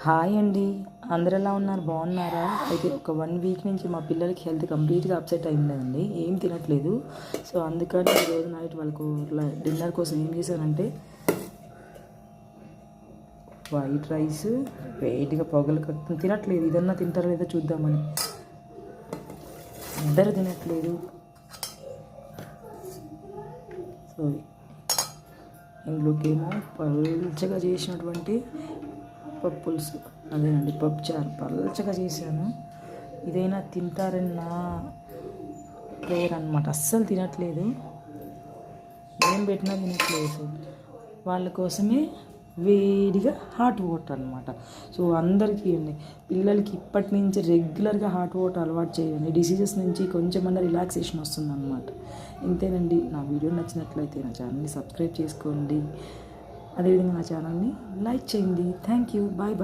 Hi అండి, అందరు ఎలా ఉన్నారు? బాగున్నారా? అయితే ఒక 1 వీక్ నుంచి మా పిల్లలకి హెల్త్ కంప్లీట్గా అప్సెట్ అయిందండి. ఏం తినట్లేదు. సో అందుకని ఈరోజు నైట్ వాళ్ళకు డిన్నర్ కోసం ఏం చేశానంటే వైట్ రైస్ వేడిగా పొగలు కట్టు తినట్లేదు. ఇదన్నా తింటారో లేదో చూద్దామని. ఇద్దరు తినట్లేదు. సో ఇందులోకేమో పల్చగా చేసినటువంటి పప్పు పులుసు, అదేనండి పప్పు చారు పల్చగా చేశాను. ఇదైనా తింటారని నా ప్రేయర్ అనమాట. అస్సలు తినట్లేదు, ఏం పెట్టినా తినట్లేదు. వాళ్ళ కోసమే వేడిగా హాట్ వాటర్ అనమాట. సో అందరికీ అండి, పిల్లలకి ఇప్పటి నుంచి రెగ్యులర్గా హాట్ వాటర్ అలవాటు చేయండి. డిసీజెస్ నుంచి కొంచెమన్నా రిలాక్సేషన్ వస్తుందన్నమాట. ఇంతేనండి. నా వీడియో నచ్చినట్లయితే నా ఛానల్ని సబ్స్క్రైబ్ చేసుకోండి. అదేవిధంగా నా ఛానల్ని లైక్ చేయండి. Thank you. Bye bye.